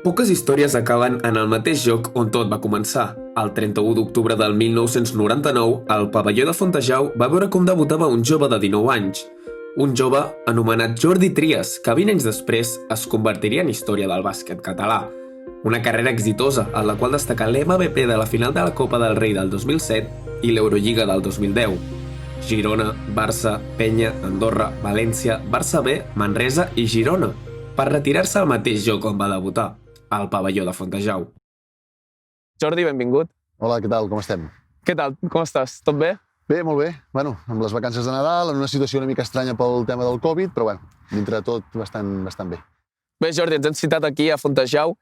Poques històries acaben en el mateix lloc on tot va començar. El 31 d'octubre del 1999, el pavelló de Fontejau va veure com debutava un jove de 19 anys. Un jove anomenat Jordi Trias, que 20 anys després es convertiria en història del bàsquet català. Una carrera exitosa, en la qual destaca l'MVP de la final de la Copa del Rei del 2007 i l'Eurolliga del 2010. Girona, Barça, Penya, Andorra, València, Barça B, Manresa i Girona, per retirar-se al mateix lloc on va debutar, al pavelló de Fontejau. Jordi, benvingut. Hola, què tal? Com estem? Què tal? Com estàs? Tot bé? Bé, molt bé. Bueno, amb les vacances de Nadal, en una situació una mica estranya pel tema del Covid, però bueno, dintre de tot bastant bé. Bé, Jordi, ens hem citat aquí a Fontejau.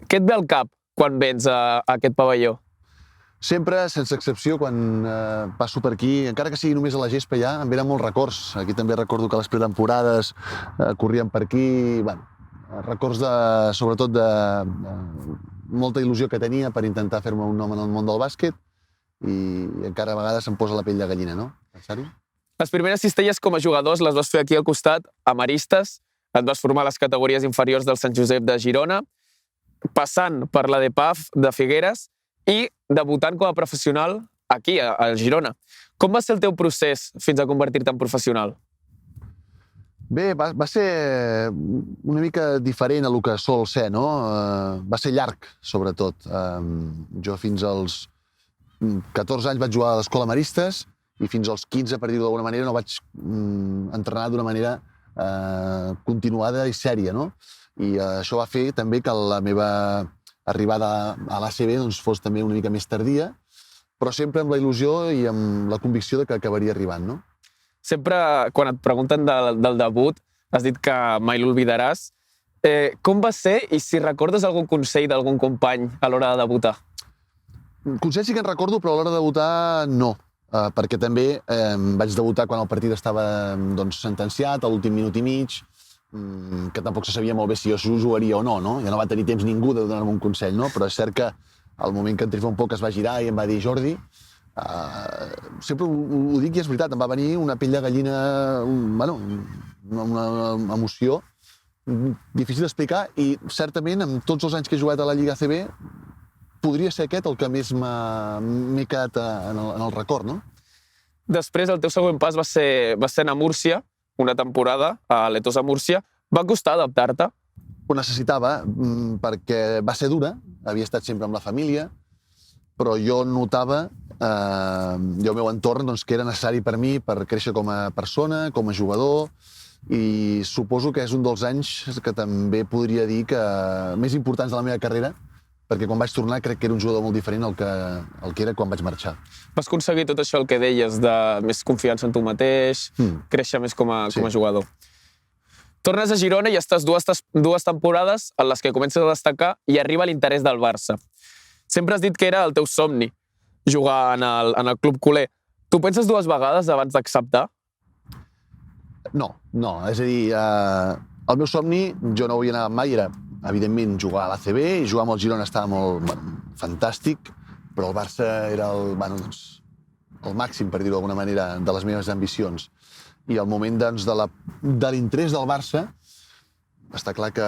Què et ve al cap quan vens a aquest pavelló? Sempre, sense excepció, quan passo per aquí, encara que sigui només a la gespa ja, em venen molts records. Aquí també recordo que les pretemporades corrien per aquí, bueno, records sobretot de molta il·lusió que tenia per intentar fer-me un nom en el món del bàsquet i encara a vegades em posa la pell de gallina, no? Pensar-hi. Les primeres cistelles com a jugadors les vas fer aquí al costat, a Maristes, et vas formar a les categories inferiors del Sant Josep de Girona, passant per la DEPAF de Figueres i debutant com a professional aquí, a Girona. Com va ser el teu procés fins a convertir-te en professional? Bé, va ser una mica diferent a el que sol ser, no? Va ser llarg, sobretot. Jo fins als 14 anys vaig jugar a l'Escola Maristes i fins als 15, per dir-ho d'alguna manera, no vaig entrenar d'una manera continuada i sèria, no? I això va fer també que la meva arribada a l'ACB fos també una mica més tardia, però sempre amb la il·lusió i amb la convicció de que acabaria arribant, no? Sempre, quan et pregunten del debut, has dit que mai l'oblidaràs. Com va ser i si recordes algun consell d'algun company a l'hora de debutar? Consell sí que en recordo, però a l'hora de debutar no, perquè també vaig debutar quan el partit estava sentenciat, a l'últim minut i mig, que tampoc se sabia molt bé si jo jugaria o no, no? Ja no va tenir temps ningú de donar-me un consell, no? Però és cert que al moment que en Trifon Poc es va girar i em va dir Jordi, sempre ho dic i és veritat, em va venir una pell de gallina, una emoció difícil d'explicar i certament amb tots els anys que he jugat a la Lliga ACB podria ser aquest el que més m'he quedat en el record, no? Després, el teu següent pas va ser anar a Múrcia, una temporada a l'Etosa Múrcia. Va costar adaptar-te? Ho necessitava perquè va ser dura, havia estat sempre amb la família, però jo notava, i el meu entorn, que era necessari per mi per créixer com a persona, com a jugador, i suposo que és un dels anys que també podria dir que més importants de la meva carrera, perquè quan vaig tornar crec que era un jugador molt diferent al que era quan vaig marxar. Vas aconseguir tot això el que deies, de més confiança en tu mateix, créixer més com a jugador. Tornes a Girona i estàs dues temporades en les que comences a destacar i arriba l'interès del Barça. Sempre has dit que era el teu somni, jugar en el club culer. Tu penses dues vegades abans d'acceptar? No. És a dir, el meu somni, jo no ho havia anat mai, era, evidentment, jugar a l'ACB i jugar amb el Girona estava molt fantàstic, però el Barça era el màxim, per dir-ho d'alguna manera, de les meves ambicions. I al moment de l'interès del Barça, està clar que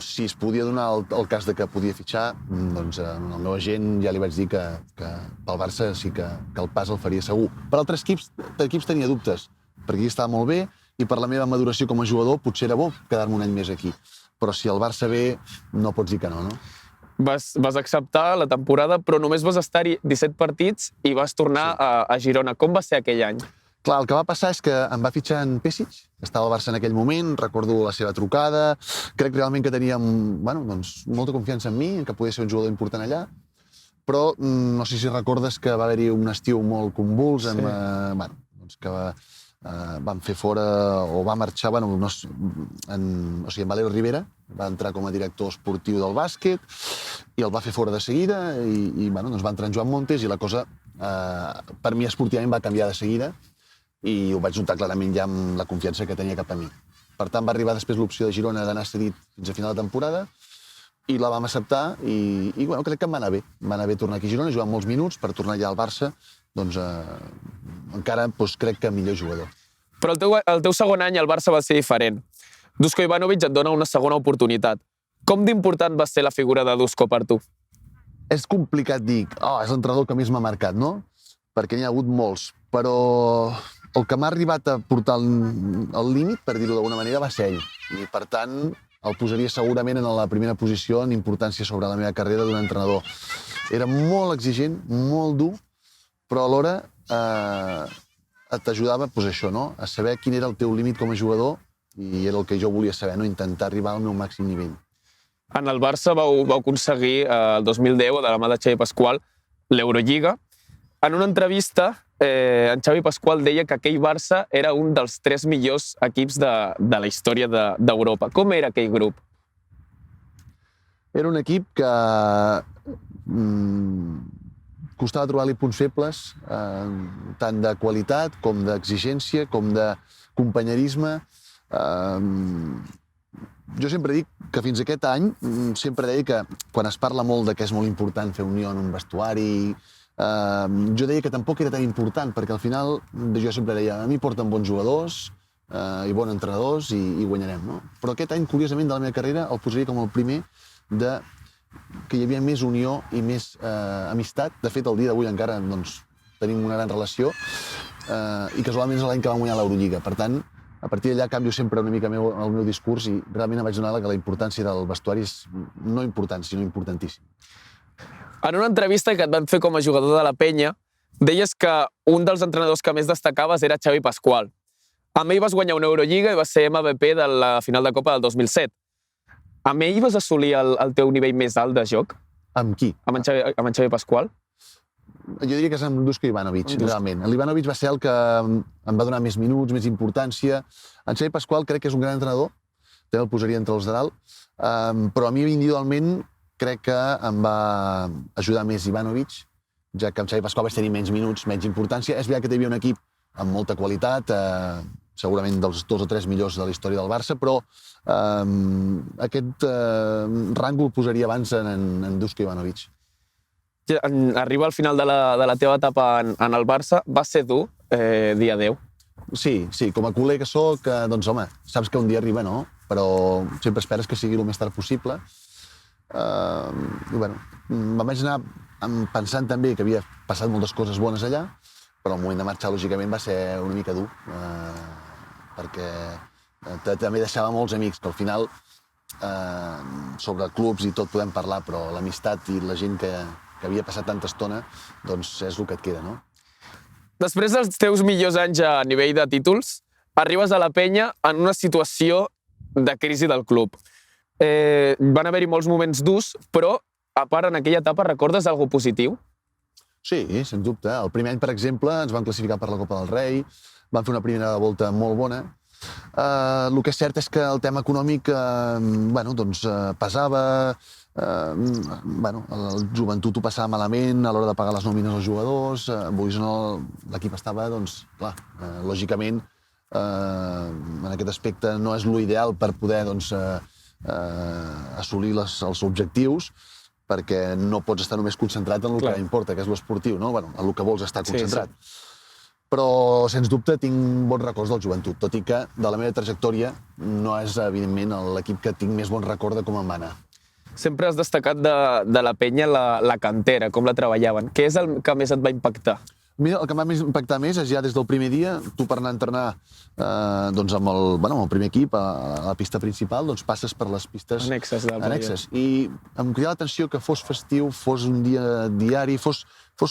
si es podia donar el cas de que podia fitxar, al meu agent ja li vaig dir que pel Barça sí que el pas el faria segur. Per altres equips tenia dubtes, perquè aquí estava molt bé i per la meva maduració com a jugador potser era bo quedar-me un any més aquí. Però si el Barça ve, no pots dir que no, no? Vas acceptar la temporada, però només vas estar-hi 17 partits i vas tornar a Girona. Com va ser aquell any? Clar, el que va passar és que em va fitxar en Pesic, estava al Barça en aquell moment, recordo la seva trucada, crec realment que tenia molta confiança en mi, que podia ser un jugador important allà, però no sé si recordes que va haver-hi un estiu molt convuls, que van fer fora, o va marxar, en Valero Rivera, va entrar com a director esportiu del bàsquet i el va fer fora de seguida i va entrar en Joan Montes i la cosa, per mi esportivament, va canviar de seguida i ho vaig notar clarament ja amb la confiança que tenia cap a mi. Per tant, va arribar després l'opció de Girona d'anar cedit fins a final de temporada i la vam acceptar i crec que em va anar bé. Em va anar bé tornar aquí a Girona, jugar molts minuts per tornar allà al Barça, encara crec que millor jugador. Però el teu segon any al Barça va ser diferent. Dusko Ivanovic et dona una segona oportunitat. Com d'important va ser la figura de Dusko per tu? És complicat dir, és l'entrenador que més m'ha marcat, no? Perquè n'hi ha hagut molts, però el que m'ha arribat a portar al límit, per dir-ho d'alguna manera, va ser ell. I, per tant, el posaria segurament en la primera posició en importància sobre la meva carrera d'un entrenador. Era molt exigent, molt dur, però alhora t'ajudava això, no? A saber quin era el teu límit com a jugador i era el que jo volia saber, no? Intentar arribar al meu màxim nivell. En el Barça vau aconseguir el 2010, de la mà de Xavi Pasqual, l'Eurolliga. En una entrevista, en Xavi Pasqual deia que aquell Barça era un dels 3 millors equips de la història d'Europa. Com era aquell grup? Era un equip que costava trobar-li punts febles, tant de qualitat com d'exigència, com de companyerisme. Jo sempre dic que fins aquest any sempre deia que quan es parla molt de que és molt important fer unió en un vestuari, jo deia que tampoc era tan important, perquè al final jo sempre deia a mi porten bons jugadors i bons entrenadors i guanyarem, no? Però aquest any, curiosament, de la meva carrera el posaria com el primer que hi havia més unió i més amistat. De fet, el dia d'avui encara tenim una gran relació i casualment és l'any que vam guanyar l'Eurolliga. Per tant, a partir d'allà canvio sempre una mica el meu discurs i realment em vaig donar que la importància del vestuari és no important, sinó importantíssim. En una entrevista que et van fer com a jugador de la Penya, deies que un dels entrenadors que més destacaves era Xavi Pasqual. Amb ell vas guanyar una Eurolliga i vas ser MVP de la final de Copa del 2007. Amb ell vas assolir el teu nivell més alt de joc? Amb qui? Amb en Xavi Pasqual? Jo diria que és amb Dusko Ivanovic, realment. L'Ivanovic va ser el que em va donar més minuts, més importància. En Xavi Pasqual crec que és un gran entrenador, també el posaria entre els de dalt, però a mi individualment crec que em va ajudar més Ivanovic, ja que amb Xavi Pasqual vaig tenir menys minuts, menys importància. És veritat que hi havia un equip amb molta qualitat, segurament dels 2 o 3 millors de la història del Barça, però aquest rang el posaria abans en Dusko Ivanovic. Arriba al final de la teva etapa en el Barça, va ser dur dir adeu? Sí, com a culer que soc, doncs home, saps que un dia arriba, no? Però sempre esperes que sigui el més tard possible. Bueno, me'n vaig anar pensant també que havia passat moltes coses bones allà, però el moment de marxar, lògicament, va ser una mica dur, perquè també deixava molts amics, que al final sobre clubs i tot podem parlar, però l'amistat i la gent que havia passat tanta estona, doncs és el que et queda, no? Després dels teus millors anys a nivell de títols, arribes a la Penya en una situació de crisi del club. Van haver-hi molts moments durs, però, a part, en aquella etapa, recordes alguna cosa positiu? Sí, sens dubte. El primer any, per exemple, ens van classificar per la Copa del Rei, vam fer una primera volta molt bona. El que és cert és que el tema econòmic pesava, el joventut ho passava malament a l'hora de pagar les nòmines als jugadors, l'equip estava, doncs, clar, lògicament, en aquest aspecte no és l'ideal per poder assolir els objectius, perquè no pots estar només concentrat en el que importa, que és l'esportiu, no? En el que vols estar concentrat. Però, sens dubte, tinc bons records del joventut, tot i que de la meva trajectòria no és, evidentment, l'equip que tinc més bon record de com em va anar. Sempre has destacat de la Penya la cantera, com la treballaven. Què és el que més et va impactar? Mira, el que em va impactar més és ja des del primer dia, tu per anar a entrenar amb el primer equip a la pista principal, doncs passes per les pistes annexes. I em cridava l'atenció que fos festiu, fos un dia diari, fos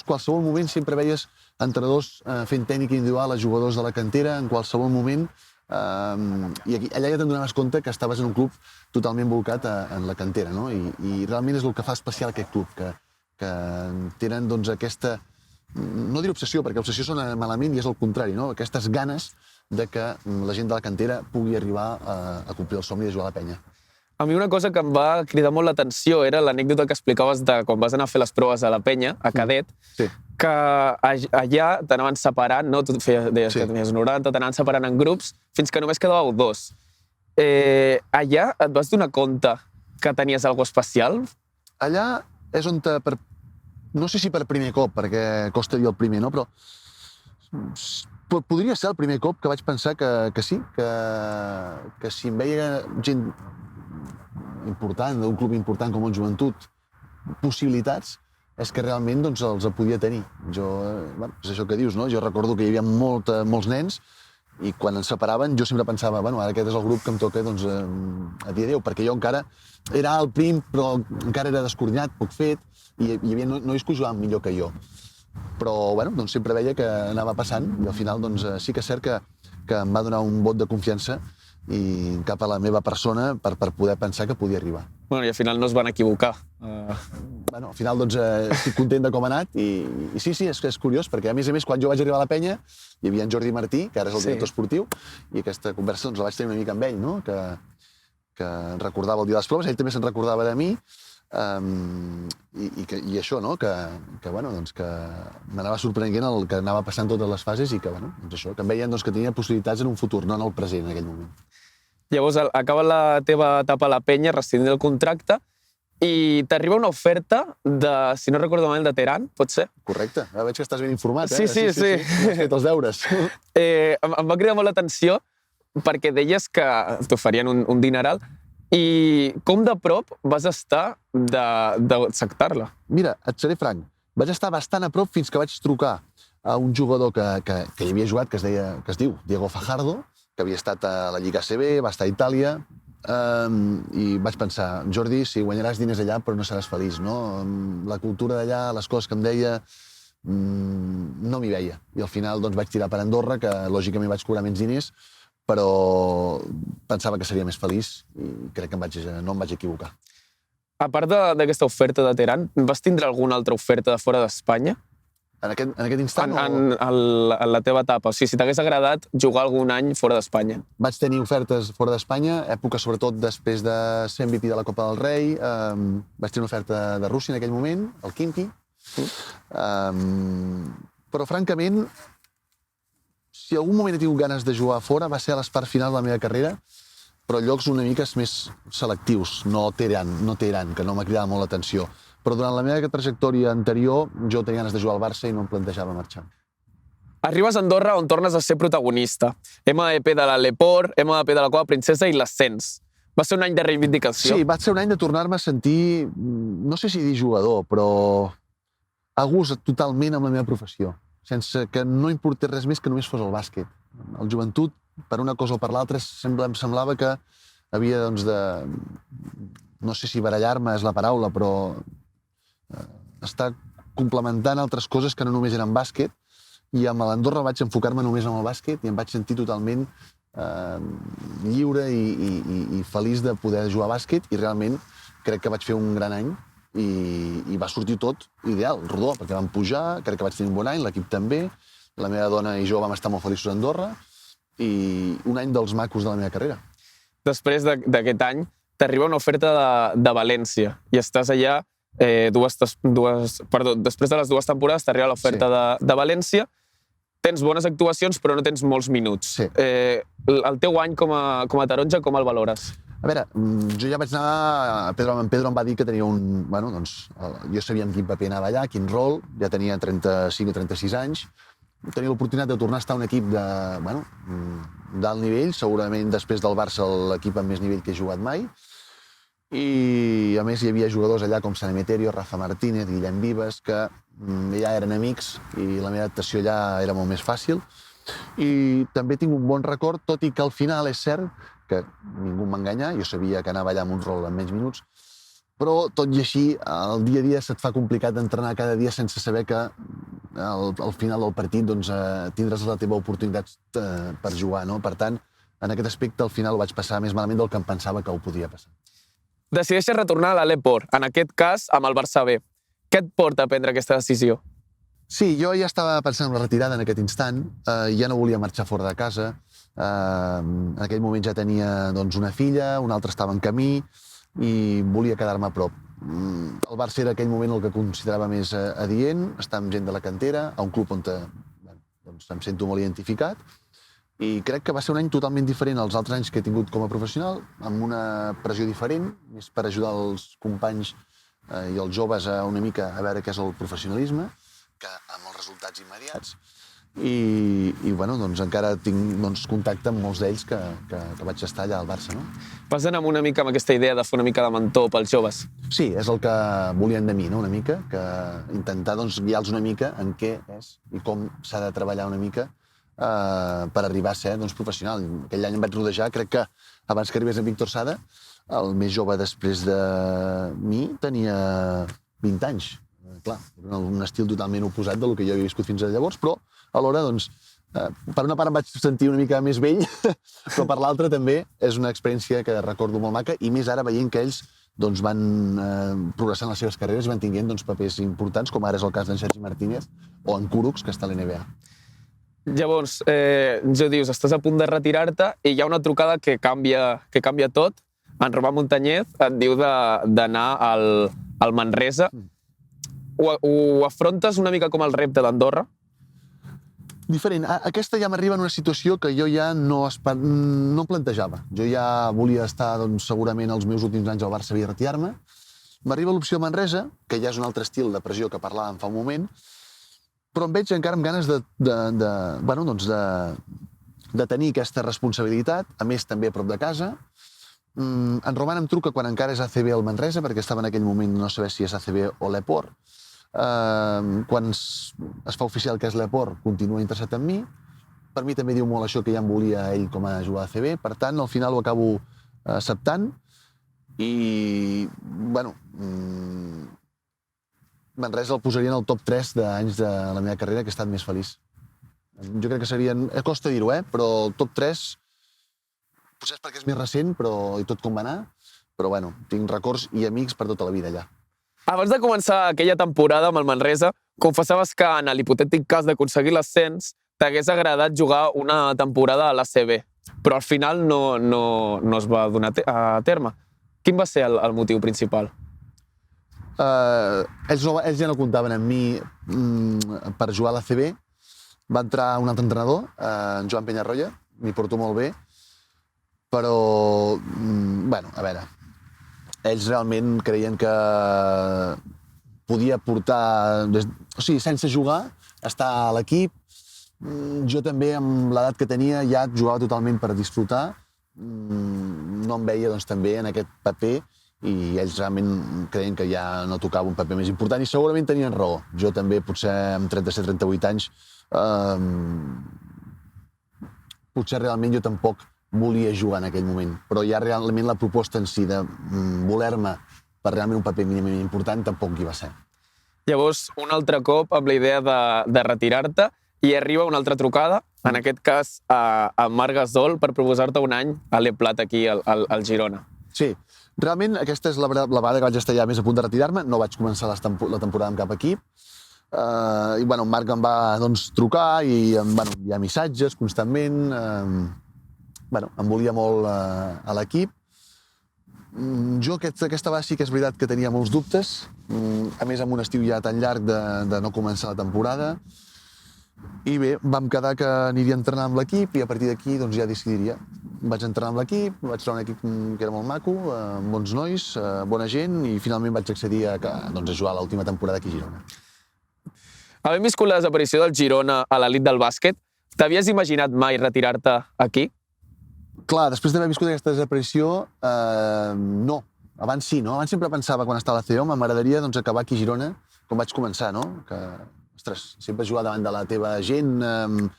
qualsevol moment, sempre veies entrenadors fent tècnica individual a jugadors de la cantera en qualsevol moment, i allà ja te'n donaves compte que estaves en un club totalment volcat en la cantera, no? I realment és el que fa especial aquest club, que tenen aquesta, no diré obsessió, perquè obsessió sona malament i és el contrari, no? Aquestes ganes de que la gent de la cantera pugui arribar a complir el somni de jugar a la Penya. A mi una cosa que em va cridar molt l'atenció era l'anècdota que explicaves de quan vas anar a fer les proves a la Penya, a Cadet, que allà t'anaven separant, no? Tu deies que tenies 90, t'anaven separant en grups, fins que només quedàveu 2. Allà et vas donar compte que tenies alguna cosa especial? Allà és on, no sé si per primer cop, perquè costa dir el primer, no? Però podria ser el primer cop que vaig pensar que sí, que si em veia gent important, d'un club important com el Joventut, possibilitats, és que realment doncs, els podia tenir. És això que dius, no? Jo recordo que hi havia molts nens i quan ens separaven jo sempre pensava, ara aquest és el grup que em toca doncs, a dir adéu, perquè jo encara era alt, prim, però encara era descoordinat, poc fet, i hi havia nois que jugaven millor que jo. Però doncs, sempre veia que anava passant i al final doncs, sí que és cert que em va donar un vot de confiança i cap a la meva persona per poder pensar que podia arribar. I al final no es van equivocar. Al final doncs, estic content de com ha anat i sí, és curiós, perquè a més, quan jo vaig arribar a la penya hi havia en Jordi Martí, que ara és el director esportiu, i aquesta conversa doncs, la vaig tenir una mica amb ell, no? que recordava el dia de les proves, ell també se'n recordava de mi, i això, no? que m'anava sorprenent el que anava passant totes les fases i que, doncs això, que em veien doncs, que tenia possibilitats en un futur, no en el present en aquell moment. Llavors, acaba la teva etapa a la penya, rescindint el contracte, i t'arriba una oferta de, si no recordo mal, de Teheran, pot ser? Correcte. Veig que estàs ben informat, Sí. Has fet els deures. Em va cridar molt l'atenció perquè deies que t'oferien un dineral i com de prop vas estar d'acceptar-la? Mira, et seré franc. Vaig estar bastant a prop fins que vaig trucar a un jugador que hi havia jugat, que es diu Diego Fajardo, que havia estat a la Lliga ACB, va estar a Itàlia, i vaig pensar, Jordi, si guanyaràs diners allà però no seràs feliç, no? La cultura d'allà, les coses que em deia, no m'hi veia. I al final doncs, vaig tirar per Andorra, que lògicament vaig cobrar menys diners, però pensava que seria més feliç i crec que no em vaig equivocar. A part d'aquesta oferta de Teheran, vas tindre alguna altra oferta de fora d'Espanya? En aquest instant? En la teva etapa. O sigui, si t'hagués agradat jugar algun any fora d'Espanya. Vaig tenir ofertes fora d'Espanya, època sobretot després de ser MVP de la Copa del Rei. Vaig tenir una oferta de Rússia en aquell moment, el Khimki. Però, francament, si algun moment he tingut ganes de jugar fora, va ser a les parts finals de la meva carrera, però llocs una mica més selectius, no Teheran, que no m'ha cridat molt l'atenció. Però durant la meva trajectòria anterior jo tenia ganes de jugar al Barça i no em plantejava marxar. Arribes a Andorra on tornes a ser protagonista. MVP de l'Aleport, MVP de la Copa Princesa i l'ascens. Va ser un any de reivindicació? Sí, va ser un any de tornar-me a sentir, no sé si dir jugador, però a gust totalment amb la meva professió, sense que no importés res més que només fos el bàsquet. El Joventut, per una cosa o per l'altra, em semblava que havia doncs, no sé si barallar-me és la paraula, però estar complementant altres coses que no només eren bàsquet, i amb l'Andorra vaig enfocar-me només en el bàsquet i em vaig sentir totalment lliure i feliç de poder jugar a bàsquet, i realment crec que vaig fer un gran any i va sortir tot ideal, rodó, perquè vam pujar, crec que vaig tenir un bon any, l'equip també, la meva dona i jo vam estar molt feliços a Andorra, i un any dels macos de la meva carrera. Després d'aquest any, t'arriba una oferta de València i estàs allà després de les 2 temporades t'arriba l'oferta de València, tens bones actuacions però no tens molts minuts. Sí. El teu any com a taronja, com el valores? A veure, jo ja vaig anar... En Pedro em va dir que tenia un... Jo sabia amb quin paper anava allà, quin rol, ja tenia 35 o 36 anys, tenia l'oportunitat de tornar a estar a un equip d'alt nivell, segurament després del Barça l'equip amb més nivell que he jugat mai, i a més hi havia jugadors allà com San Emeterio, Rafa Martínez, Guillem Vives, que ja eren amics i la meva adaptació allà era molt més fàcil. I també tinc un bon record, tot i que al final és cert que ningú em va enganyar, jo sabia que anava allà amb un rol en menys minuts, però tot i així, el dia a dia se't fa complicat entrenar cada dia sense saber que al final del partit tindràs la teva oportunitat per jugar, no? Per tant, en aquest aspecte al final ho vaig passar més malament del que em pensava que ho podia passar. Decideixes retornar a l'Aleport, en aquest cas amb el Barça B. Què et porta a prendre aquesta decisió? Sí, jo ja estava pensant en la retirada en aquest instant, ja no volia marxar fora de casa, en aquell moment ja tenia una filla, una altra estava en camí i volia quedar-me a prop. El Barça era aquell moment el que considerava més adient, estar amb gent de la cantera, a un club on em sento molt identificat, i crec que va ser un any totalment diferent als altres anys que he tingut com a professional, amb una pressió diferent, més per ajudar els companys i els joves una mica a veure què és el professionalisme, que amb els resultats immediats. i bueno, doncs encara tinc contacte amb molts d'ells que vaig estar allà al Barça, no? Vas anar una mica amb aquesta idea de fer una mica de mentor pels joves? Sí, és el que volien de mi, no? Una mica, que intentar guiar-los una mica en què és i com s'ha de treballar una mica per arribar a ser professional. Aquell any em vaig rodejar, crec que abans que arribés en Víctor Sada, el més jove després de mi tenia 20 anys. Clar, era un estil totalment oposat del que jo havia viscut fins a llavors, però alhora, per una part em vaig sentir una mica més vell, però per l'altra també és una experiència que recordo molt maca, i més ara veient que ells van progressant les seves carreres i van tinguent papers importants, com ara és el cas d'en Sergi Martínez o en Kurucs, que està a l'NBA. Llavors, jo dius, estàs a punt de retirar-te i hi ha una trucada que canvia tot. En Romà Montanyez et diu d'anar al Manresa. Ho afrontes una mica com el repte d'Andorra? Diferent. Aquesta ja m'arriba en una situació que jo ja no em plantejava. Jo ja volia estar, segurament, els meus últims anys al Barça i retirar-me. M'arriba l'opció Manresa, que ja és un altre estil de pressió que parlàvem fa un moment, però em veig encara amb ganes de tenir aquesta responsabilitat, a més també a prop de casa. En Roman em truca quan encara és ACB al Manresa, perquè estava en aquell moment, no saber si és ACB o l'Eport. Quan es fa oficial que és l'Eport, continua interessat en mi. Per mi també diu molt això que ja em volia ell com a jugar a ACB. Per tant, al final ho acabo acceptant. I, bueno, Manresa el posaria en el top 3 d'anys de la meva carrera que he estat més feliç. Jo crec que serien... Costa dir-ho, però el top 3... Potser és perquè és més recent, i tot com va anar. Però, bueno, tinc records i amics per tota la vida allà. Abans de començar aquella temporada amb el Manresa, confessaves que en l'hipotètic cas d'aconseguir l'ascens t'hagués agradat jugar una temporada a l'ACB, però al final no es va donar a terme. Quin va ser el motiu principal? Ells ja no comptaven amb mi per jugar a l'ACB. Va entrar un altre entrenador, en Joan Penyarroia, m'hi porto molt bé, però, bueno, a veure, ells realment creien que podia portar, o sigui, sense jugar, estar a l'equip. Jo també, amb l'edat que tenia, ja jugava totalment per disfrutar. No em veia, també, en aquest paper, i ells realment creien que ja no tocava un paper més important, i segurament tenien raó. Jo també, potser amb 37-38 anys, potser realment jo tampoc volia jugar en aquell moment, però ja realment la proposta en si de voler-me per realment un paper mínimament important tampoc hi va ser. Llavors, un altre cop amb la idea de retirar-te i arriba una altra trucada, en aquest cas a Marc Gasol, per proposar-te un any a l'E Plat aquí al Girona. Sí, realment aquesta és la vegada que vaig estar ja més a punt de retirar-me, no vaig començar la temporada amb cap equip, i bueno, Marc em va trucar i enviar missatges constantment. Em volia molt a l'equip. Jo aquesta vegada sí que és veritat que tenia molts dubtes, a més amb un estiu ja tan llarg de no començar la temporada. I bé, vam quedar que aniria a entrenar amb l'equip i a partir d'aquí ja decidiria. Vaig entrenar amb l'equip, vaig trobar un equip que era molt maco, amb bons nois, bona gent, i finalment vaig accedir a jugar l'última temporada aquí a Girona. Havent viscut la desaparició del Girona a l'elit del bàsquet, t'havies imaginat mai retirar-te aquí? Clar, després d'haver viscut aquesta desaparició, no. Abans sí, no? Abans sempre pensava, quan estava a la CEO, m'agradaria acabar aquí a Girona, com vaig començar, no? Que, ostres, sempre jugar davant de la teva gent,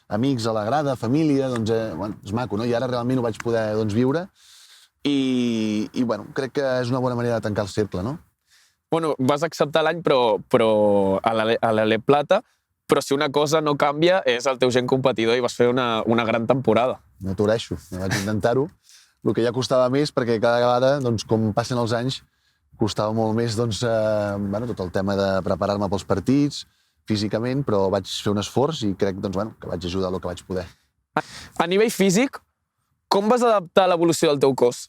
amics a la grada, família, és maco, no? I ara realment ho vaig poder viure. I, bueno, crec que és una bona manera de tancar el cercle, no? Bueno, vas acceptar l'any, però a l'E Plata, però si una cosa no canvia és el teu gent competidor i vas fer una gran temporada. M'atureixo, vaig intentar-ho. El que ja costava més, perquè cada vegada, com passen els anys, costava molt més tot el tema de preparar-me pels partits, físicament, però vaig fer un esforç i crec que vaig ajudar el que vaig poder. A nivell físic, com vas adaptar l'evolució del teu cos?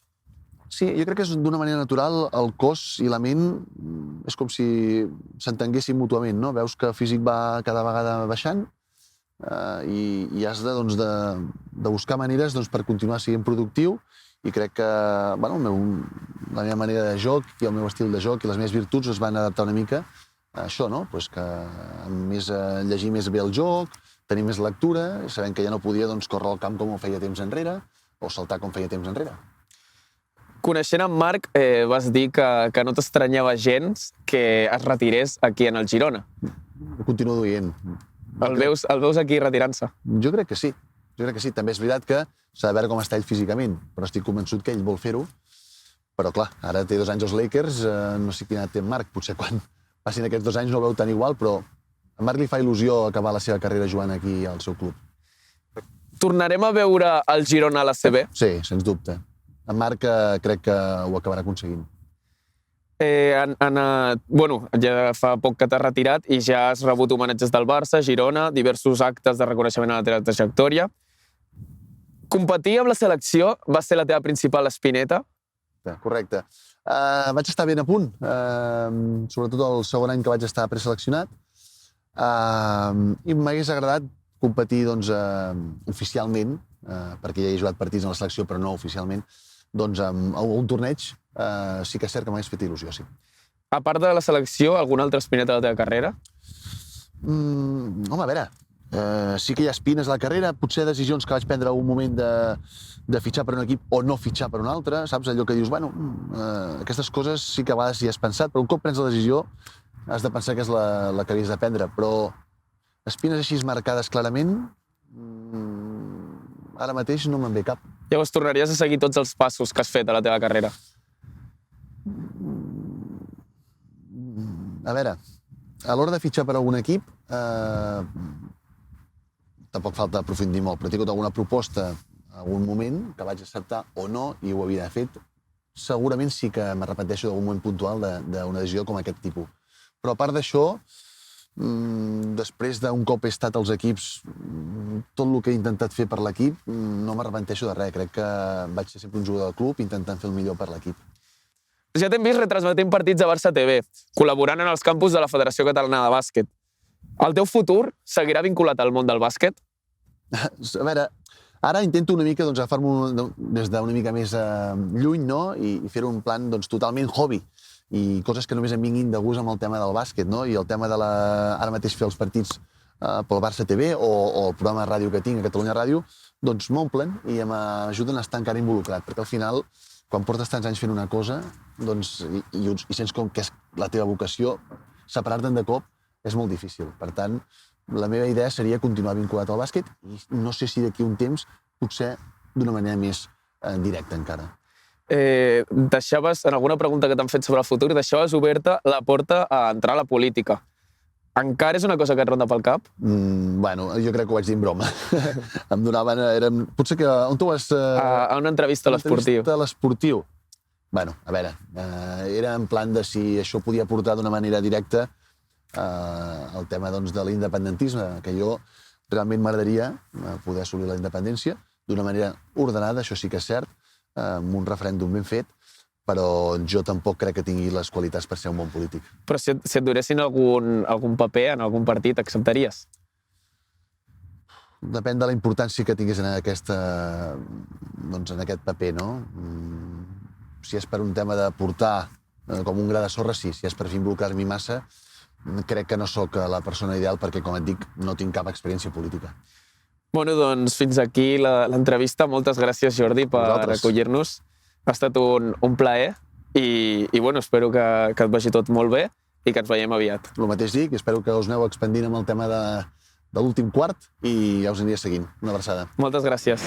Sí, jo crec que és d'una manera natural, el cos i la ment és com si s'entenguessin mútuament, no? Veus que el físic va cada vegada baixant i has de buscar maneres per continuar sent productiu, i crec que la meva manera de joc i el meu estil de joc i les meves virtuts es van adaptar una mica a això, no? Que llegir més bé el joc, tenir més lectura, sabent que ja no podia doncs, córrer al camp com ho feia temps enrere, o saltar com feia temps enrere. Coneixent en Marc, vas dir que no t'estranyava gens que es retirés aquí en el Girona. Ho continuo dient. El veus aquí retirant-se? Jo crec que sí. També és veritat que s'ha de veure com està ell físicament, però estic convençut que ell vol fer-ho. Però clar, ara té 2 anys als Lakers, no sé quina edat té en Marc, potser quan passin aquests 2 anys no ho veu tan igual, però a Marc li fa il·lusió acabar la seva carrera jugant aquí al seu club. Tornarem a veure el Girona a la CB? Sí, sens dubte. En Marc crec que ho acabarà aconseguint. Ja fa poc que t'has retirat i ja has rebut homenatges del Barça, Girona, diversos actes de reconeixement a la teva trajectòria. Competir amb la selecció va ser la teva principal espineta? Correcte. Vaig estar ben a punt, sobretot el segon any que vaig estar preseleccionat, i m'hagués agradat competir oficialment, perquè ja he jugat partits en la selecció però no oficialment, a un torneig sí que és cert que m'hagués fet il·lusió, sí. A part de la selecció, alguna altra espineta de la teva carrera? Home, a veure, sí que hi ha espines a la carrera, potser decisions que vaig prendre un moment de fitxar per un equip o no fitxar per un altre, saps? Allò que dius, aquestes coses sí que a vegades hi has pensat, però un cop prens la decisió has de pensar que és la que havies de prendre, però espines així marcades clarament, ara mateix no me'n ve cap. Llavors tornaries a seguir tots els passos que has fet a la teva carrera? A veure, a l'hora de fitxar per algun equip, tampoc falta aprofundir molt, però he tingut alguna proposta en algun moment que vaig acceptar o no i ho havia fet. Segurament sí que m'arrepenteixo d'algun moment puntual d'una decisió com aquest tipus. Però a part d'això, després d'un cop he estat als equips, tot el que he intentat fer per l'equip, no m'arrepenteixo de res. Crec que vaig ser sempre un jugador del club intentant fer el millor per l'equip. Ja t'hem vist retransmetent partits a Barça TV, col·laborant en els campus de la Federació Catalana de Bàsquet. El teu futur seguirà vinculat al món del bàsquet? A veure, ara intento una mica agafar-m'ho des d'una mica més lluny, no? I fer-ho en plan totalment hobby i coses que només em vinguin de gust amb el tema del bàsquet, no? I el tema de ara mateix fer els partits pel Barça TV o el programa de ràdio que tinc a Catalunya Ràdio, doncs m'omplen i m'ajuden a estar encara involucrat, perquè al final, quan portes tants anys fent una cosa i sents com que és la teva vocació, separar-te'n de cop és molt difícil. Per tant, la meva idea seria continuar vinculat al bàsquet i no sé si d'aquí un temps, potser d'una manera més directa encara. En alguna pregunta que t'han fet sobre el futur, deixaves oberta la porta a entrar a la política. Encara és una cosa que et ronda pel cap? Bueno, jo crec que ho vaig dir en broma. Em donaven... Potser que... On tu vas... A una entrevista a l'Esportiu. Una entrevista a l'Esportiu. Bueno, a veure, era en plan de si això podia portar d'una manera directa el tema de l'independentisme, que jo realment m'agradaria poder assolir la independència d'una manera ordenada, això sí que és cert, amb un referèndum ben fet, però jo tampoc crec que tingui les qualitats per ser un bon polític. Però si et donessin algun paper en algun partit, acceptaries? Depèn de la importància que tingués en aquest paper, no? Si és per un tema de portar com un gra de sorra, sí. Si és per involucrar-m'hi massa, crec que no sóc la persona ideal perquè, com et dic, no tinc cap experiència política. Bueno, doncs fins aquí l'entrevista. Moltes gràcies, Jordi, per acollir-nos. Ha estat un plaer i espero que et vagi tot molt bé i que ens veiem aviat. El mateix dic, espero que us aneu expandint amb el tema de l'últim quart i ja us aniré seguint. Una abraçada. Moltes gràcies.